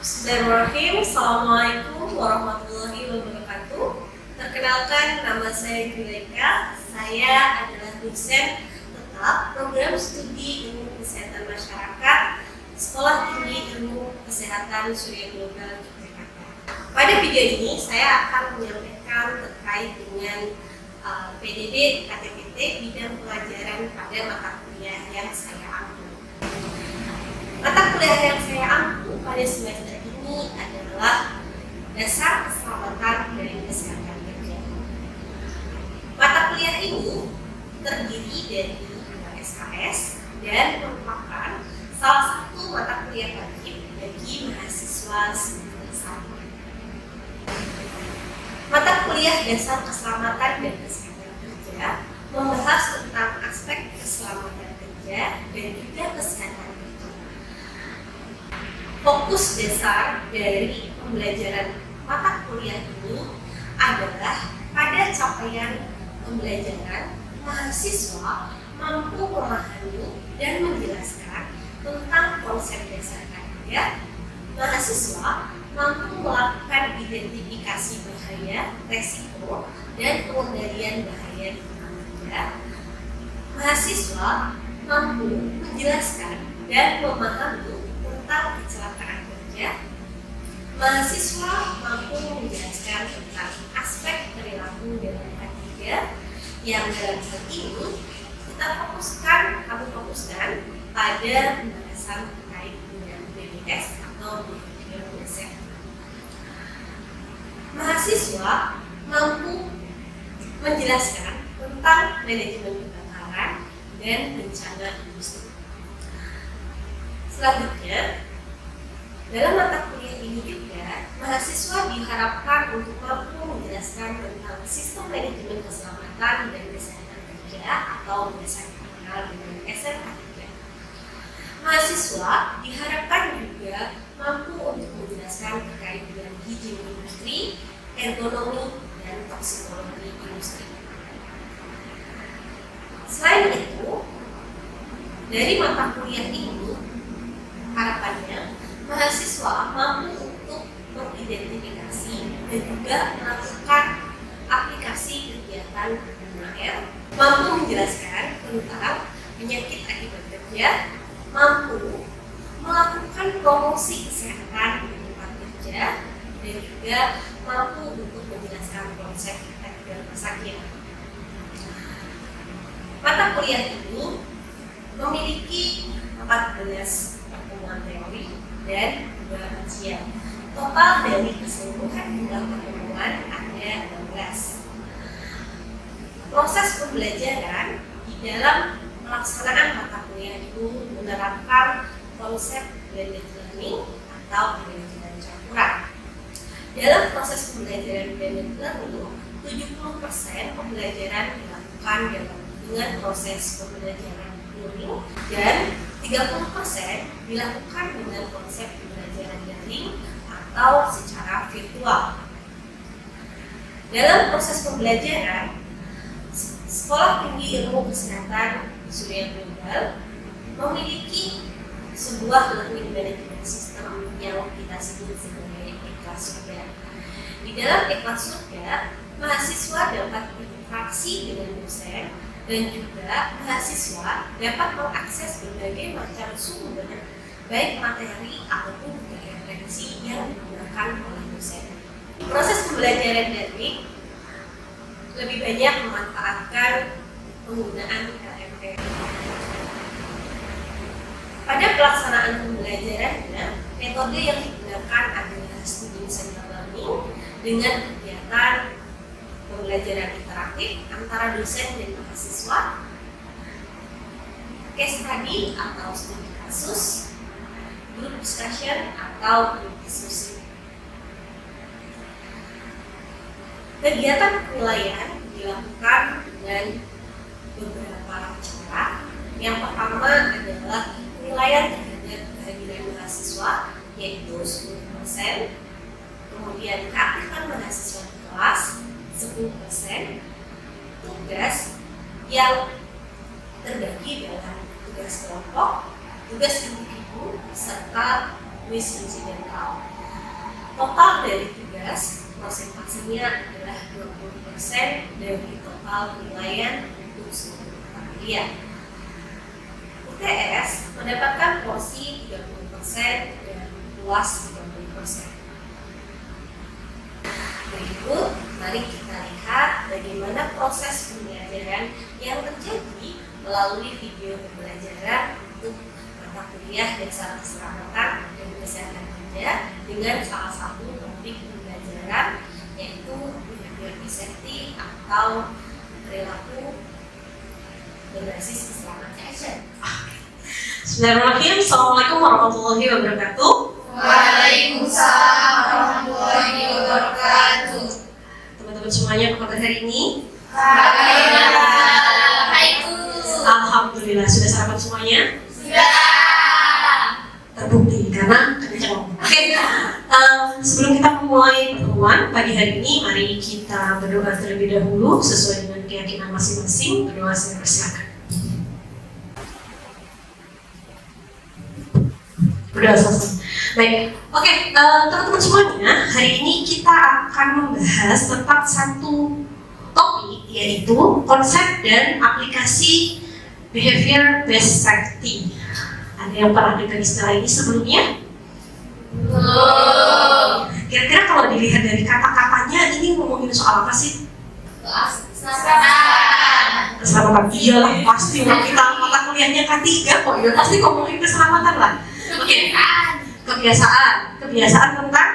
Bismillahirrahmanirrahim. Assalamualaikum warahmatullahi wabarakatuh. Perkenalkan, nama saya Juleka. Saya adalah dosen tetap program studi ilmu kesehatan masyarakat Sekolah Tinggi Ilmu Kesehatan Surya Global Yogyakarta. Pada video ini saya akan menyampaikan terkait dengan PDD KTPT bidang pelajaran pada mata kuliah yang saya ambil. Mata kuliah yang saya ambil pada semester ini adalah dasar keselamatan dari kesehatan kerja. Mata kuliah ini terdiri dari 2 SKS dan merupakan salah satu mata kuliah wajib bagi mahasiswa semester 1. Mata kuliah dasar keselamatan dan kesehatan kerja membahas tentang aspek keselamatan kerja dan juga kesehatan kerja. Fokus dasar dari pembelajaran mata kuliah ini adalah pada capaian pembelajaran mahasiswa mampu memahami dan menjelaskan tentang konsep dasar kerja. Mahasiswa mampu melakukan identifikasi bahaya, resiko, dan pengendalian bahaya di kerja. Mahasiswa mampu menjelaskan dan memahami tentang kecelakaan kerja. Mahasiswa mampu menjelaskan tentang aspek perilaku dalam kerja yang dalam hal ini kami fokuskan pada pembahasan terkait dengan BBS atau behavior based. Mahasiswa mampu menjelaskan tentang manajemen kebakaran dan bencana industri. Selanjutnya, dalam mata kuliah ini juga, mahasiswa diharapkan untuk mampu menjelaskan tentang sistem manajemen keselamatan dan kesehatan kerja atau biasa dikenal dengan SMK3. Mahasiswa diharapkan juga mampu untuk menjelaskan terkait dengan higien industri, ergonomi, dan toksikologi industri. Selain itu, dari mata kuliah ini, harapannya mahasiswa mampu untuk mengidentifikasi dan juga melakukan aplikasi kegiatan UNAR, mampu menjelaskan tentang penyakit akibat kerja, mampu melakukan promosi kesehatan di tempat kerja, dan juga mampu untuk menjelaskan konsep etika rumah sakit. Mata kuliah ini memiliki 14 pertemuan teori dan 2 ujian. Total dari keseluruhan jumlah pertemuan ada 12. Proses pembelajaran di dalam pelaksanaan mata kuliah itu menerapkan konsep blended learning atau pembelajaran campuran. Dalam proses pembelajaran blended learning, 70% pembelajaran dilakukan dengan proses pembelajaran learning dan 30% dilakukan dengan konsep pembelajaran daring atau secara virtual. Dalam proses pembelajaran, Sekolah Tinggi Ilmu Kesehatan Surya Global memiliki sebuah learning management system yang kita sebut sebagai Ikhlas Surga. Di dalam Ikhlas Surga, mahasiswa dapat berinteraksi dengan dosen dan juga mahasiswa dapat mengakses berbagai macam sumber, baik materi ataupun juga referensi yang digunakan oleh dosen. Proses pembelajaran daring lebih banyak memanfaatkan penggunaan LMS. Pada pelaksanaan pembelajarannya, metode yang digunakan adalah student centered learning dengan kegiatan pembelajaran interaktif antara dosen dan mahasiswa, case study atau studi kasus, group discussion atau group diskusi. Kegiatan penilaian dilakukan dengan beberapa cara. Yang pertama adalah penilaian terhadap kehadiran mahasiswa, yaitu 10%, kemudian keaktifan mahasiswa di kelas 10%, tugas yang terbagi dalam tugas kelompok, tugas individu, serta wisidental. Total dari tugas persentasenya adalah 20% dari total penilaian untuk seluruh mata kuliah. UTS mendapatkan porsi 30% dan UAS 30%. Berikut, mari kita lihat bagaimana proses pembelajaran yang terjadi melalui video pembelajaran untuk mata kuliah dasar keselamatan dan kesehatan kerja dengan salah satu topik pembelajaran yaitu behavior safety atau perilaku berbasis keselamatan. Bismillahirrahmanirrahim. Assalamualaikum warahmatullahi wabarakatuh. Waalaikumsalam warahmatullahi wabarakatuh. Teman-teman semuanya, apa kabar hari ini? Alhamdulillah, sudah sarapan semuanya? Sudah. Terbukti karena kencang. Oke, sebelum kita memulai pertemuan pagi hari ini, mari kita berdoa terlebih dahulu sesuai dengan keyakinan masing-masing. Berdoa, saya persilakan. Berdoa selesai. Baik, oke, teman-teman semuanya, hari ini kita akan membahas tentang satu topik, yaitu konsep dan aplikasi behavior based safety. Ada yang pernah dengar istilah ini sebelumnya? Kira-kira kalau dilihat dari kata-katanya, ini ngomongin soal apa sih? Keselamatan. Iyalah, pasti kita mata kuliahnya K3 kok, ya pasti ngomongin keselamatan lah. Kebiasaan tentang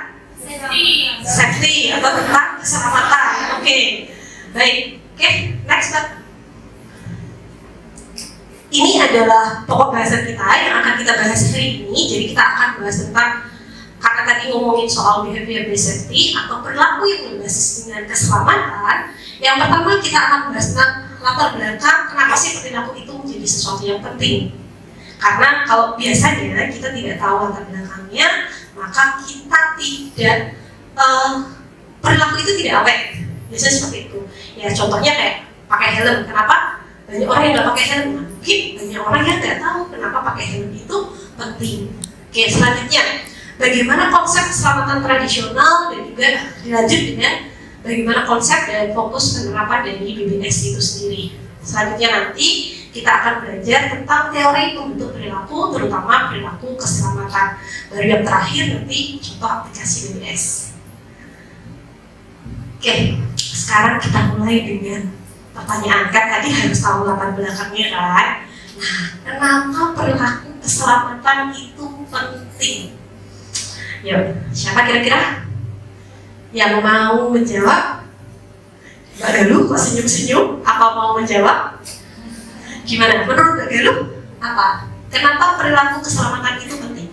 safety atau tentang keselamatan. Oke. Baik. Oke, next Mbak. Ini adalah pokok bahasan kita yang akan kita bahas hari ini. Jadi kita akan bahas tentang, karena tadi ngomongin soal behavior based safety atau perilaku yang berbasis dengan keselamatan. Yang pertama kita akan bahas tentang latar belakang kenapa sih perilaku itu menjadi sesuatu yang penting. Karena kalau biasanya kita tidak tahu latar belakangnya, maka kita tidak perilaku itu tidak aware. Biasanya seperti itu. Ya contohnya kayak pakai helm. Kenapa banyak orang yang nggak pakai helm? Mungkin banyak orang yang nggak tahu kenapa pakai helm itu penting. Oke, selanjutnya bagaimana konsep keselamatan tradisional dan juga dilanjut dengan bagaimana konsep dan fokus penerapan dari BBS itu sendiri. Selanjutnya nanti kita akan belajar tentang teori pembentuk perilaku, terutama perilaku keselamatan. Baru yang terakhir nanti contoh aplikasi BBS. Oke, sekarang kita mulai dengan pertanyaan. Kan tadi harus tahu latar belakangnya kan? Nah, kenapa perilaku keselamatan itu penting? Ya, siapa kira-kira yang mau menjawab? Mbak Galuh kok senyum-senyum? Apa mau menjawab? Gimana? Menurut Mbak Galuh, apa? Kenapa perilaku keselamatan itu penting?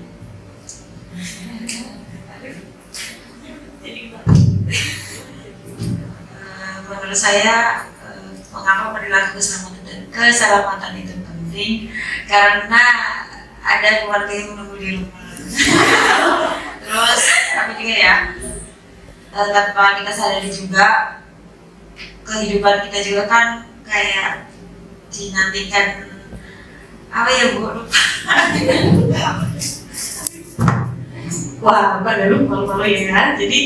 Menurut saya, mengapa perilaku keselamatan itu penting? Karena ada keluarga yang menunggu di rumah. Terus, tapi juga ya, tanpa kita sadari juga, kehidupan kita juga kan kayak dinantikan apa ya Bu? Wah, Mbak Galuh malu-malu ya. Jadi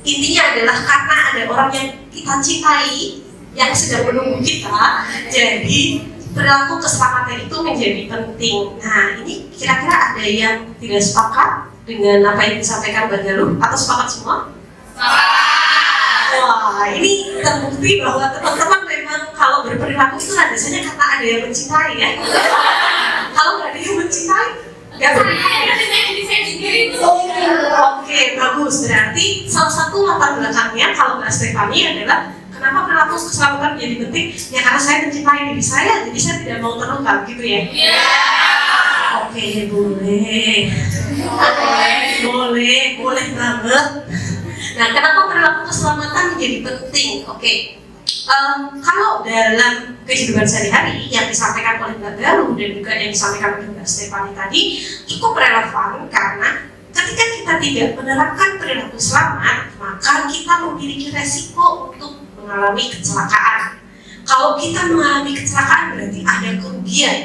intinya adalah karena ada orang yang kita cintai yang sedang menunggu kita, jadi perilaku keselamatan itu menjadi penting. Nah, ini kira-kira ada yang tidak sepakat dengan apa yang disampaikan Mbak Galuh atau sepakat semua? Wah, ini terbukti bahwa teman-teman memang kalau berperilaku itu biasanya karena ada yang mencintai ya. Kalau nggak ada yang mencintai, nggak Oke, bagus. Berarti salah satu latar belakangnya kalau Mbak Stefani adalah kenapa perilaku keselamatan menjadi penting? Ya karena saya mencintai diri saya, jadi saya tidak mau terluka, gitu ya? Oke, boleh banget. Nah, kenapa perilaku keselamatan menjadi penting? Oke, kalau dalam kehidupan sehari-hari yang disampaikan oleh Mbak Galuh dan juga yang disampaikan oleh Mbak Stefani tadi cukup relevan karena ketika kita tidak menerapkan perilaku selamat, maka kita memiliki resiko untuk mengalami kecelakaan. Kalau kita mengalami kecelakaan berarti ada kerugian.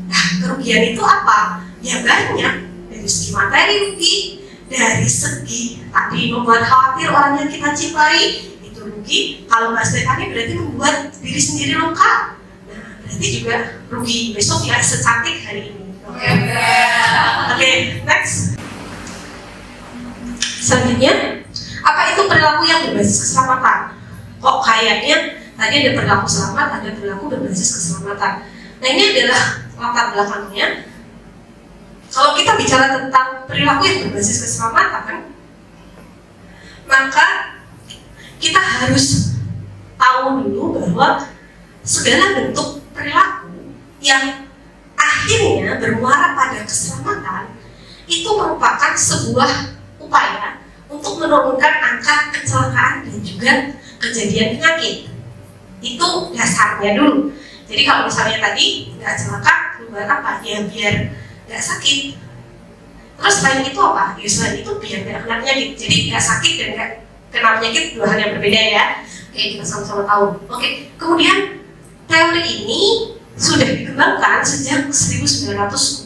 Nah, kerugian itu apa? Ya banyak. Dari segi materi rugi, dari segi tadi membuat khawatir orang yang kita cintai itu rugi. Kalau bahas tekniknya berarti membuat diri sendiri luka, nah berarti juga rugi. Besok ya secantik hari ini. Oke, next. Selanjutnya, apa itu perilaku yang berbasis keselamatan? Kok kayaknya tadi ada perilaku selamat, ada perilaku berbasis keselamatan. Nah ini adalah latar belakangnya. Kalau kita bicara tentang perilaku yang berbasis keselamatan, maka kita harus tahu dulu bahwa segala bentuk perilaku yang akhirnya bermuara pada keselamatan itu merupakan sebuah upaya untuk menurunkan angka kecelakaan dan juga kejadian penyakit. Itu dasarnya dulu. Jadi kalau misalnya tadi nggak celaka, keluar apa? Ya biar nggak sakit. Terus selain itu apa? Ya selain itu biar nggak kena penyakit. Jadi nggak sakit dan nggak kena penyakit dua hal yang berbeda ya. Oke, kita sama-sama tahu. Oke, kemudian teori ini sudah dikembangkan sejak 1940.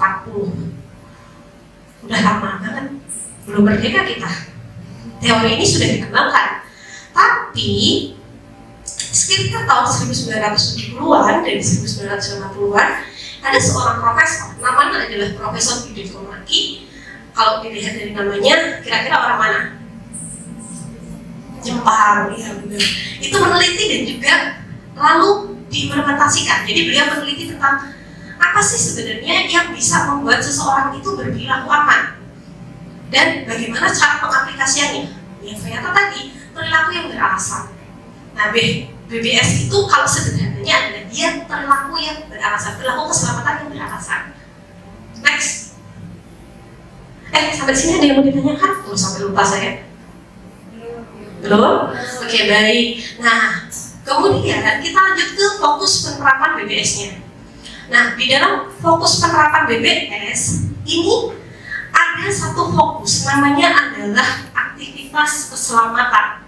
Udah lama banget, belum merdeka kita. Teori ini sudah dikembangkan, tapi sekitar tahun 1970-an dan 1980-an ada seorang profesor, namanya adalah Profesor Yudico Maki. Kalau dilihat dari namanya, kira-kira orang mana? Jepang, ya benar. Itu meneliti dan juga lalu diimplementasikan. Jadi beliau meneliti tentang apa sih sebenarnya yang bisa membuat seseorang itu berperilaku aman dan bagaimana cara pengaplikasiannya. Yang ternyata tadi perilaku yang beralasan. Nah, BBS itu kalau sederhananya adalah dia perilaku yang beralasan, perilaku keselamatan yang beralasan. Next. Sampai sini ada yang mau ditanyakan? Oh, sampai lupa saya. Belum? Oke, baik. Nah, kemudian kita lanjut ke fokus penerapan BBS-nya. Nah, di dalam fokus penerapan BBS ini ada satu fokus, namanya adalah aktivitas keselamatan.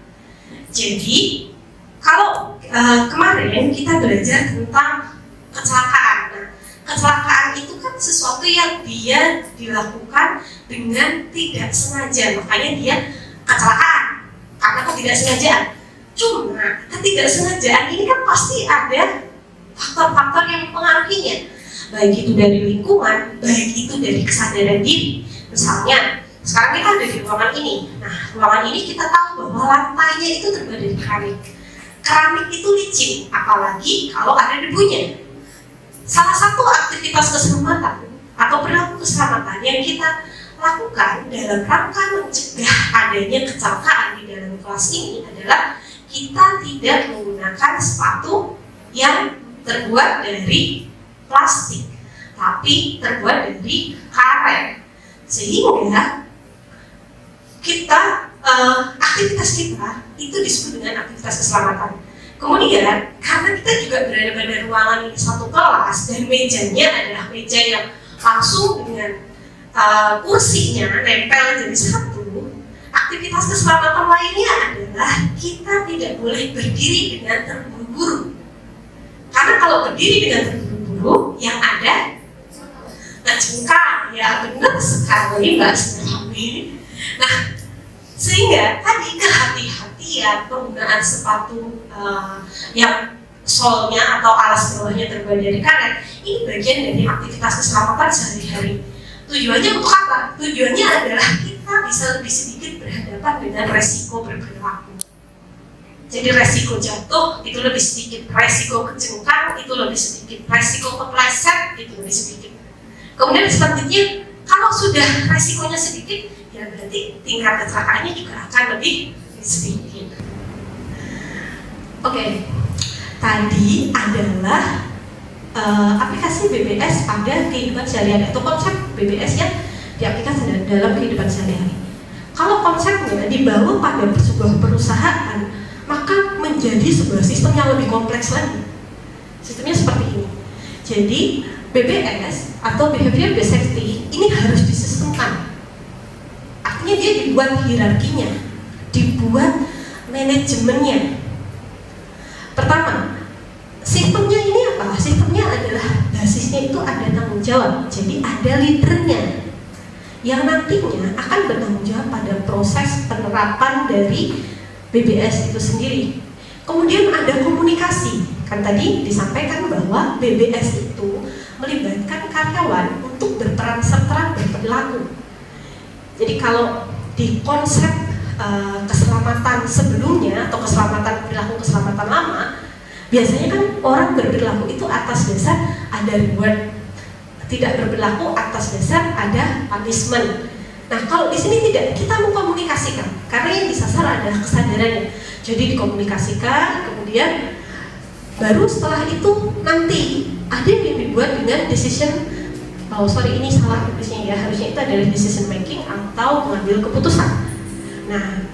Jadi, kalau kemarin kita belajar tentang kecelakaan. Nah, kecelakaan itu kan sesuatu yang dia dilakukan dengan tidak sengaja, makanya dia kecelakaan karena ketidaksengajaan. Cuma ketidaksengajaan ini kan pasti ada faktor-faktor yang mempengaruhinya, baik itu dari lingkungan, baik itu dari kesadaran diri. Misalnya, sekarang kita ada di ruangan ini. Nah, ruangan ini kita tahu bahwa lantainya itu terbuat dari keramik. Keramik itu licin, apalagi kalau ada debunya. Salah satu aktivitas keselamatan atau perilaku keselamatan yang kita lakukan dalam rangka mencegah adanya kecelakaan di dalam kelas ini adalah kita tidak menggunakan sepatu yang terbuat dari plastik, tapi terbuat dari karet, sehingga kita aktivitas kita itu disebut dengan aktivitas keselamatan. Kemudian karena kita juga berada pada ruangan ini satu kelas dan mejanya adalah meja yang langsung dengan kursinya nempel jadi satu, aktivitas keselamatan lainnya adalah kita tidak boleh berdiri dengan terburu-buru. Karena kalau berdiri dengan terburu-buru, yang ada ngejengkang, ya benar sekali Mbak Snarmi. Nah, sehingga tadi kehati-hatian penggunaan sepatu yang solnya atau alas bawahnya terbuat dari karet, ini bagian dari aktivitas keselamatan sehari-hari. Tujuannya untuk apa? Tujuannya adalah kita bisa lebih sedikit berhadapan dengan resiko berperilaku. Jadi resiko jatuh itu lebih sedikit, resiko kejengkang itu lebih sedikit, resiko kepleset itu lebih sedikit. Kemudian selanjutnya, kalau sudah resikonya sedikit, ya berarti tingkat kecelakaannya juga akan lebih sedikit. Oke, tadi adalah aplikasi BBS pada kehidupan sehari-hari atau konsep BBS yang diaplikasikan dalam kehidupan sehari-hari. Kalau konsepnya dibawa pada sebuah perusahaan, maka menjadi sebuah sistem yang lebih kompleks lagi. Sistemnya seperti ini. Jadi BBS atau Behavior Based Safety ini harus disistemkan. Artinya dia dibuat hierarkinya, dibuat manajemennya. Pertama, sistemnya ini apa? Sistemnya adalah basisnya itu ada tanggung jawab. Jadi ada leadernya yang nantinya akan bertanggung jawab pada proses penerapan dari BBS itu sendiri. Kemudian ada komunikasi, kan tadi disampaikan bahwa BBS itu melibatkan karyawan untuk berperan serta berperilaku. Jadi kalau di konsep keselamatan sebelumnya atau keselamatan perilaku keselamatan lama, biasanya kan orang berperilaku itu atas dasar ada reward, tidak berperilaku atas dasar ada punishment. Nah kalau di sini tidak, kita mengkomunikasikan karena yang disasar adalah kesadarannya. Jadi dikomunikasikan, kemudian baru setelah itu nanti ada yang dibuat dengan decision. Oh sorry, ini salah tulisnya ya, harusnya itu adalah decision making atau mengambil keputusan. Nah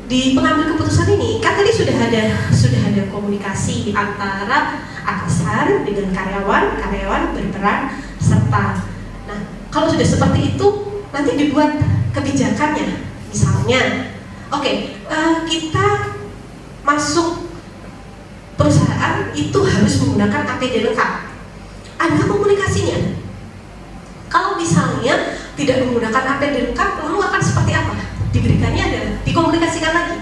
di pengambil keputusan ini kan tadi sudah ada komunikasi antara atasan dengan karyawan berperan serta. Nah kalau sudah seperti itu nanti dibuat kebijakannya, misalnya kita masuk perusahaan itu harus menggunakan APD lengkap. Ada komunikasinya. Kalau misalnya tidak menggunakan APD lengkap, lalu akan seperti apa? Diberikannya adalah dikomunikasikan lagi.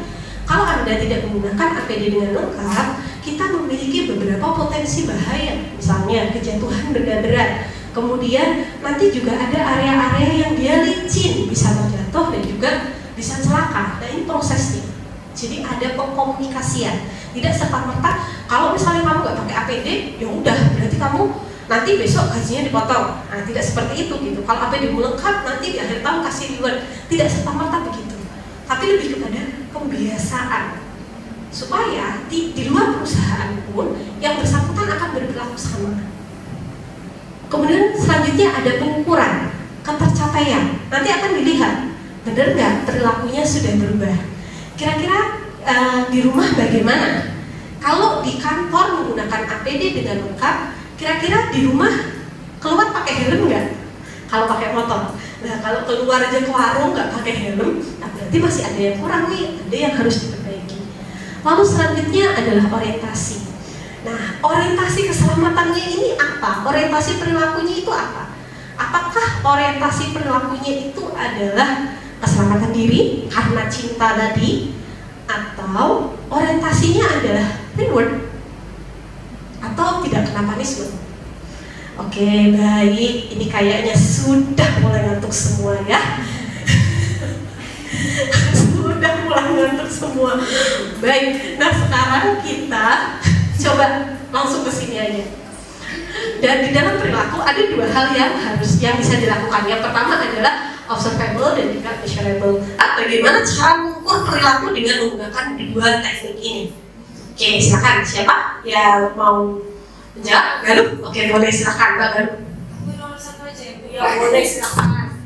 Kalau Anda tidak menggunakan APD dengan lengkap, kita memiliki beberapa potensi bahaya, misalnya kejatuhan benda berat. Kemudian nanti juga ada area-area yang dia licin, bisa terjatuh dan juga bisa celaka. Nah ini prosesnya. Jadi ada pengkomunikasian. Tidak serta-merta kalau misalnya kamu nggak pakai APD, ya udah berarti kamu nanti besok gajinya dipotong. Nah tidak seperti itu gitu. Kalau APD lengkap nanti di akhir tahun kasih reward. Tidak serta-merta begitu. Tapi lebih kepada pembiasaan supaya di luar perusahaan pun yang bersangkutan akan berperilaku sama. Kemudian selanjutnya ada pengukuran ketercapaian. Nanti akan dilihat benar nggak perilakunya sudah berubah. Kira-kira di rumah bagaimana? Kalau di kantor menggunakan APD dengan lengkap, kira-kira di rumah keluar pakai helm nggak? Kalau pakai motor. Nah kalau keluar aja ke warung nggak pakai helm, nah berarti masih ada yang kurang nih, ada yang harus diperbaiki. Lalu selanjutnya adalah orientasi. Nah orientasi keselamatannya ini apa? Orientasi perilakunya itu apa? Apakah orientasi perilakunya itu adalah keselamatan diri karena cinta tadi, atau orientasinya adalah reward atau tidak kena punishment? Oke, baik, ini kayaknya sudah mulai ngantuk semua ya. Sudah mulai ngantuk semua. Baik, nah sekarang kita coba langsung ke sini aja. Dan di dalam perilaku ada dua hal yang bisa dilakukan. Yang pertama adalah observable dan juga measurable. Bagaimana cara mengukur perilaku dengan menggunakan dua teknik ini? Oke, silakan. Siapa yang mau menjawab? Galuh? Oke, boleh silakan Mbak Galuh. Aku nomor satu aja ya Bu. Ya, boleh silakan.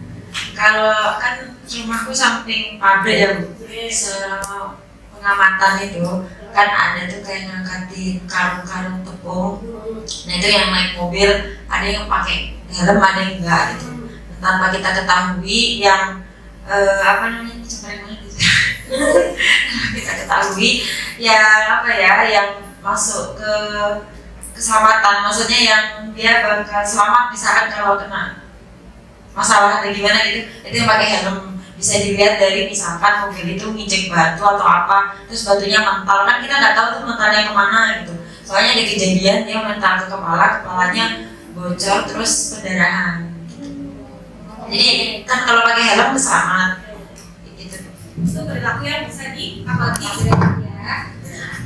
Kalau kan rumahku samping pabrik ya Bu, selama pengamatan itu kan ada tuh kayak ngangkatin karung-karung tepung. Nah itu yang naik mobil, ada yang pakai helm, ada yang enggak gitu. Tanpa kita ketahui yang kita ketahui yang masuk ke keselamatan, maksudnya yang dia bakal selamat misalkan kalau kena masalah atau gimana gitu, itu yang pakai helm. Bisa dilihat dari misalkan mobil itu nginjek batu atau apa, terus batunya mental, kan kita nggak tahu tuh mentalnya kemana gitu. Soalnya ada kejadian dia mental ke kepalanya bocor terus pendarahan gitu. Jadi kan kalau pakai helm selamat gitu. Itu perilaku yang bisa diamati ya.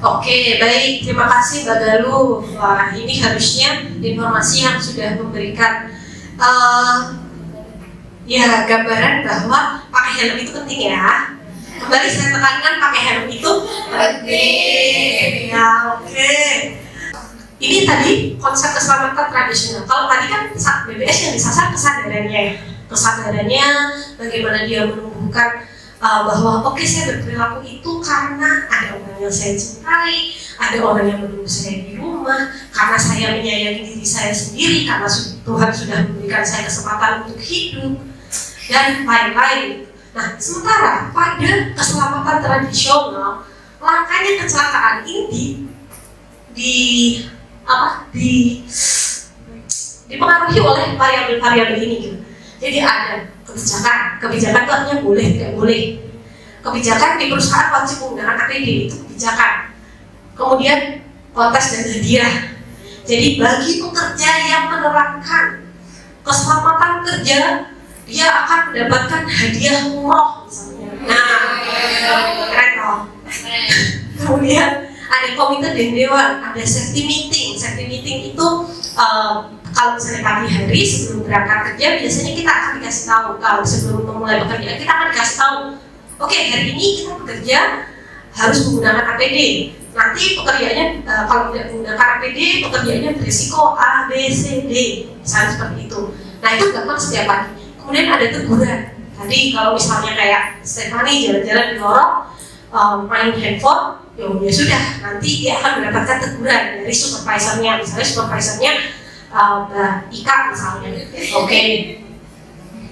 Oke, baik, terima kasih Mbak Galuh. Wah, ini harusnya informasi yang sudah memberikan gambaran bahwa pakai helm itu penting ya. Kembali saya tekankan, pakai helm itu penting. Ya, oke. Ini tadi konsep keselamatan tradisional. Kalau tadi kan BBS yang disasar kesadarannya, bagaimana dia menumbuhkan bahwa saya berperilaku itu karena ada orang yang saya cintai, ada orang yang menunggu saya di rumah, karena saya menyayangi diri saya sendiri, karena Tuhan sudah memberikan saya kesempatan untuk hidup, dan lain-lain. Nah, sementara pada keselamatan tradisional, langkahnya kecelakaan ini dipengaruhi oleh variabel-variabel ini gitu. Jadi ada kebijakan itu artinya boleh, tidak boleh. Kebijakan di perusahaan wajib menggunakan APD, itu kebijakan. Kemudian kontes dan hadiah. Jadi bagi pekerja yang menerapkan keselamatan kerja, dia akan mendapatkan hadiah umroh misalnya. Nah, keren toh. Kemudian ada komite dan dewan, ada safety meeting. Safety meeting itu kalau misalnya pagi hari sebelum berangkat kerja, biasanya kita akan dikasih tahu. Kalau sebelum memulai pekerjaan, kita akan dikasih tahu. Oke, hari ini kita bekerja harus menggunakan APD. Nanti pekerjaannya kalau tidak menggunakan APD, pekerjaannya berisiko A, B, C, D, misalnya seperti itu. Nah itu dilakukan setiap pagi. Kemudian ada teguran. Tadi kalau misalnya kayak Stephanie jalan-jalan di lorong, main handphone, ya sudah, nanti dia akan mendapatkan teguran dari supervisornya. Misalnya supervisornya Mbak Ika misalnya. Oke.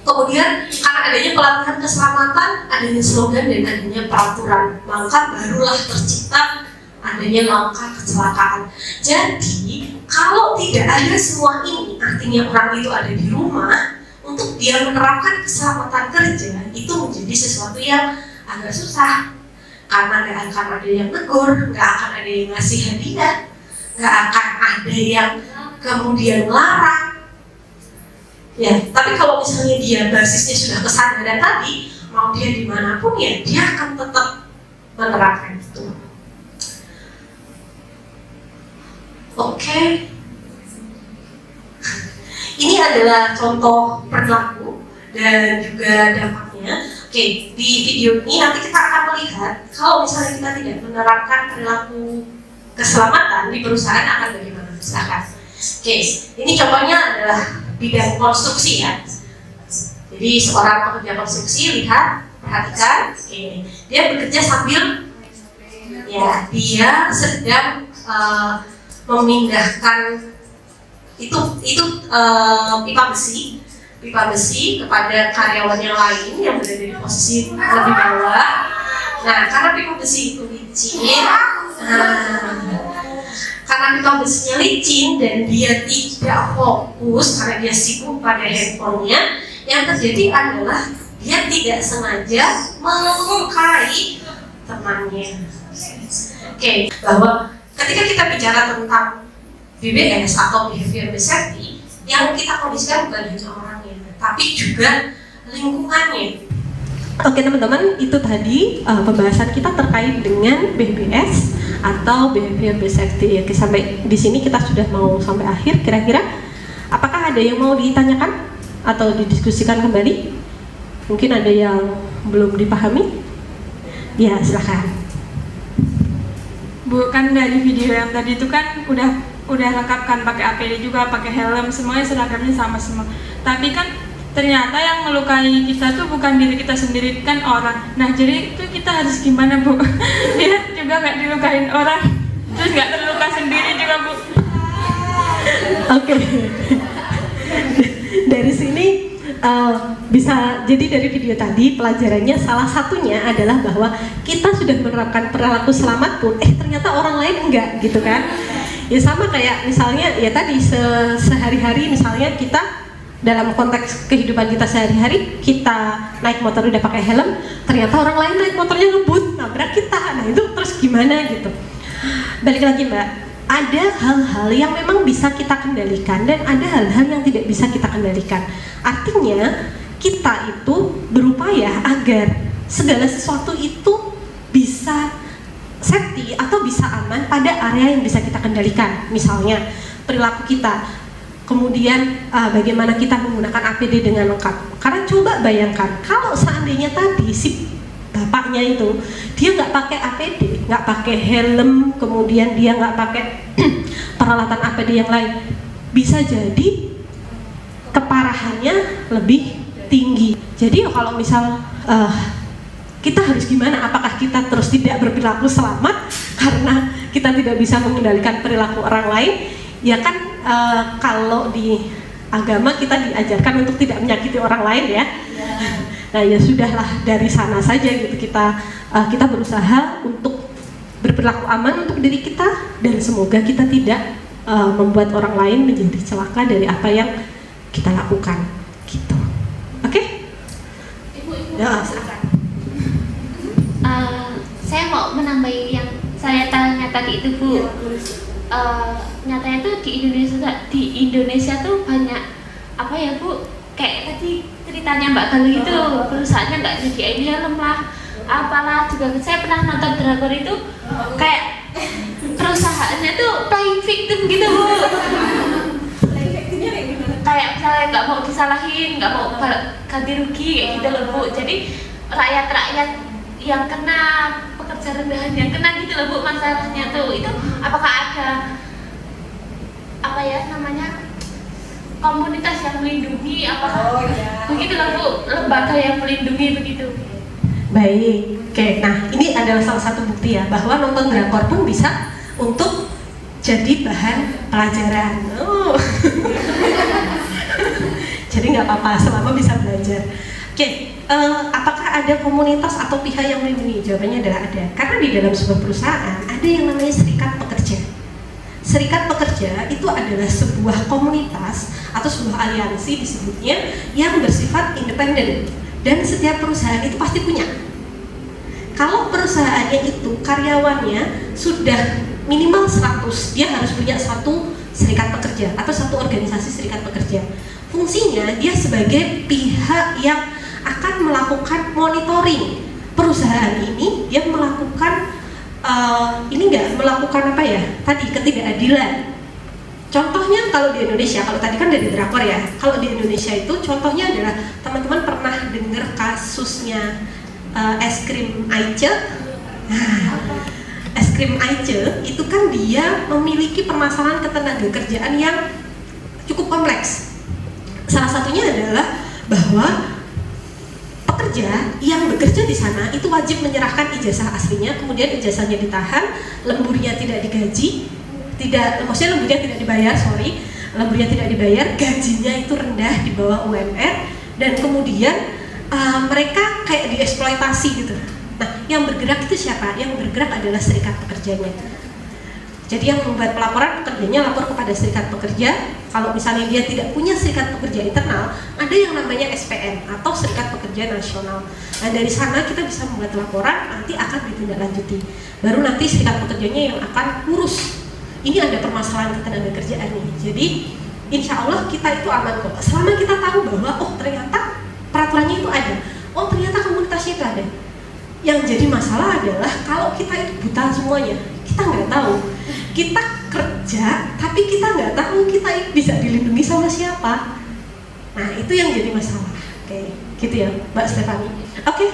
Kemudian karena adanya pelatihan keselamatan, adanya slogan dan adanya peraturan, maka barulah tercipta adanya langkah kecelakaan. Jadi kalau tidak ada semua ini, artinya orang itu ada di rumah, untuk dia menerapkan keselamatan kerja itu menjadi sesuatu yang agak susah. Karena nggak akan ada yang negur, nggak akan ada yang ngasih hadiah, nggak akan ada yang kemudian melarang. Ya, tapi kalau misalnya dia basisnya sudah kesadaran tadi, mau dia dimanapun ya, dia akan tetap menerapkan itu. Oke. Ini adalah contoh perilaku dan juga dampaknya. Oke, di video ini nanti kita akan melihat kalau misalnya kita tidak menerapkan perilaku keselamatan di perusahaan akan bagaimana. Silakan. Oke, ini contohnya adalah bidang konstruksi ya. Jadi seorang pekerja konstruksi, lihat, perhatikan, dia bekerja sambil ya dia sedang memindahkan itu pipa besi kepada karyawan yang lain yang berada di posisi lebih bawah. Nah, karena pipa besi itu licin, karena pipa besinya licin dan dia tidak fokus karena dia sibuk pada handphonenya, yang terjadi adalah dia tidak sengaja melukai temannya. Oke, bahwa ketika kita bicara tentang BBS atau behavior based safety, yang kita kondisikan bukan hanya orangnya, tapi juga lingkungannya. Oke teman-teman, itu tadi pembahasan kita terkait dengan BBS atau behavior based safety. Oke, sampai di sini kita sudah mau sampai akhir. Kira-kira apakah ada yang mau ditanyakan atau didiskusikan kembali? Mungkin ada yang belum dipahami? Ya, silakan. Bu, kan dari video yang tadi itu kan udah lengkap kan, pakai APD juga, pakai helm, semuanya seragamnya sama semua. Tapi kan ternyata yang melukai kita tuh bukan diri kita sendiri, kan orang. Nah jadi itu kita harus gimana Bu? Biar juga nggak dilukain orang, terus nggak terluka sendiri juga Bu. Oke. Dari sini bisa jadi dari video tadi pelajarannya salah satunya adalah bahwa kita sudah menerapkan perilaku selamat pun ternyata orang lain enggak gitu kan. Ya sama kayak misalnya ya tadi sehari-hari misalnya kita dalam konteks kehidupan kita sehari-hari, kita naik motor udah pakai helm, ternyata orang lain naik motornya ngebut nabrak kita. Nah itu terus gimana gitu. Balik lagi Mbak, ada hal-hal yang memang bisa kita kendalikan dan ada hal-hal yang tidak bisa kita kendalikan. Artinya kita itu berupaya agar segala sesuatu itu bisa safety atau bisa aman pada area yang bisa kita kendalikan. Misalnya perilaku kita, kemudian bagaimana kita menggunakan APD dengan lengkap. Karena coba bayangkan kalau seandainya tadi si bapaknya itu dia nggak pakai APD, nggak pakai helm, kemudian dia nggak pakai peralatan APD yang lain, bisa jadi keparahannya lebih tinggi. Jadi kalau misal kita harus gimana? Apakah kita terus tidak berperilaku selamat karena kita tidak bisa mengendalikan perilaku orang lain? Ya kan kalau di agama kita diajarkan untuk tidak menyakiti orang lain ya. Nah ya sudahlah, dari sana saja gitu kita berusaha untuk berperilaku aman untuk diri kita dan semoga kita tidak membuat orang lain menjadi celaka dari apa yang kita lakukan gitu. Ya, silakan. Saya mau menambahi yang saya tanya tadi itu Bu. Nyatanya tuh di Indonesia tuh banyak apa ya Bu, kayak tadi ceritanya Mbak Galuh itu perusahaannya nggak nyediain helm lah, apalah. Juga saya pernah nonton drakor itu kayak perusahaannya tuh playing victim gitu Bu. Kayak misalnya nggak mau disalahin, nggak mau ganti rugi kayak gitu loh Bu. Jadi rakyat-rakyat yang kena, pekerja rendahan yang kena gitu loh Bu masalahnya tuh. Itu apakah ada apa ya namanya komunitas yang melindungi, apakah begitu loh Bu, lembaga yang melindungi begitu? Baik, oke. Nah, ini adalah salah satu bukti ya bahwa nonton drakor pun bisa untuk jadi bahan pelajaran. Oh. Jadi nggak apa-apa selama bisa belajar. Oke, apakah ada komunitas atau pihak yang melindungi? Jawabannya adalah ada. Karena di dalam sebuah perusahaan ada yang namanya serikat pekerja. Serikat pekerja itu adalah sebuah komunitas atau sebuah aliansi disebutnya yang bersifat independen, dan setiap perusahaan itu pasti punya. Kalau perusahaannya itu karyawannya sudah minimal 100, dia harus punya satu serikat pekerja atau satu organisasi serikat pekerja. Fungsinya dia sebagai pihak yang akan melakukan monitoring perusahaan ini, dia melakukan melakukan apa ya? Tadi ketidakadilan. Contohnya kalau di Indonesia, kalau tadi kan dari drakor ya. Kalau di Indonesia itu contohnya adalah teman-teman pernah dengar kasusnya es krim Aice. Es krim Aice itu kan dia memiliki permasalahan ketenagakerjaan yang cukup kompleks. Salah satunya adalah bahwa pekerja yang bekerja di sana itu wajib menyerahkan ijazah aslinya, kemudian ijazahnya ditahan, lemburnya tidak digaji, maksudnya lemburnya tidak dibayar, lemburnya tidak dibayar, gajinya itu rendah di bawah UMR, dan kemudian mereka kayak dieksploitasi gitu. Nah, yang bergerak itu siapa? Yang bergerak adalah serikat pekerjanya. Jadi yang membuat pelaporan pekerjanya lapor kepada serikat pekerja. Kalau misalnya dia tidak punya serikat pekerja internal, ada yang namanya SPN atau Serikat Pekerja Nasional. Nah, dari sana kita bisa membuat laporan, nanti akan ditindaklanjuti. Baru nanti serikat pekerjanya yang akan urus. Ini ada permasalahan ketenagakerjaan nih. Jadi insya Allah kita itu aman kok. Selama kita tahu bahwa ternyata peraturannya itu ada, ternyata komunitasnya itu ada. Yang jadi masalah adalah kalau kita itu buta semuanya, kita nggak tahu. Kita kerja, tapi kita nggak tahu kita bisa dilindungi sama siapa. Nah, itu yang jadi masalah. Oke, gitu ya Mbak Stefani. Oke,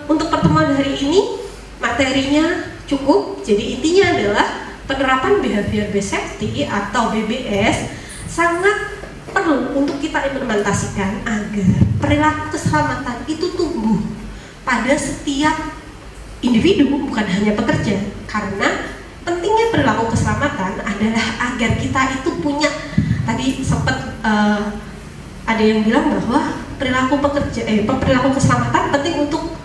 untuk pertemuan hari ini materinya cukup. Jadi intinya adalah penerapan behavior based safety atau BBS sangat perlu untuk kita implementasikan agar perilaku keselamatan itu tumbuh pada setiap individu, bukan hanya pekerja. Karena pentingnya perilaku keselamatan adalah agar kita itu punya, tadi sempat ada yang bilang bahwa perilaku keselamatan penting untuk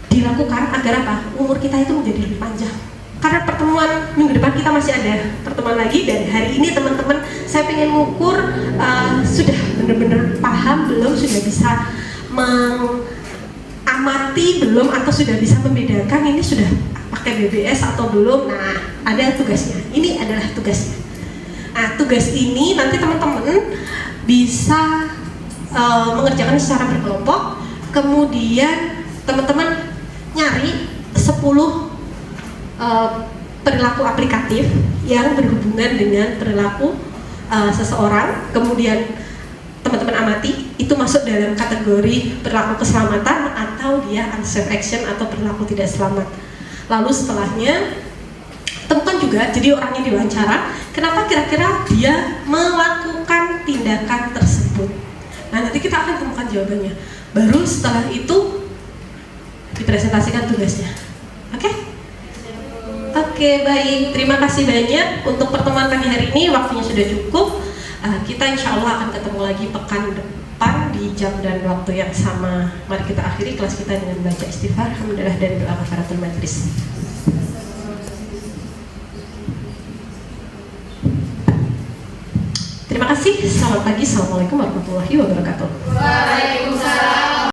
dilakukan agar apa? Umur kita itu menjadi lebih panjang. Karena pertemuan minggu depan kita masih ada pertemuan lagi, dan hari ini teman-teman saya pengen mengukur sudah benar-benar paham belum, sudah bisa mengamati belum, atau sudah bisa membedakan ini sudah pakai BBS atau belum. Nah, ada tugasnya. Ini adalah tugasnya. Nah, tugas ini nanti teman-teman bisa mengerjakan secara berkelompok. Kemudian teman-teman nyari 10 perilaku aplikatif yang berhubungan dengan perilaku seseorang. Kemudian teman-teman amati itu masuk dalam kategori perilaku keselamatan atau dia unsafe action atau perilaku tidak selamat. Lalu setelahnya temukan juga, jadi orangnya diwawancara, kenapa kira-kira dia melakukan tindakan tersebut. Nah, nanti kita akan temukan jawabannya. Baru setelah itu dipresentasikan tugasnya. Oke? Oke, baik. Terima kasih banyak untuk pertemuan pagi hari ini. Waktunya sudah cukup. Kita insya Allah akan ketemu lagi pekan depan di jam dan waktu yang sama. Mari kita akhiri kelas kita dengan baca istighfar, alhamdulillah, dan doa kafaratul majlis. Terima kasih. Selamat pagi. Assalamualaikum warahmatullahi wabarakatuh. Waalaikumsalam.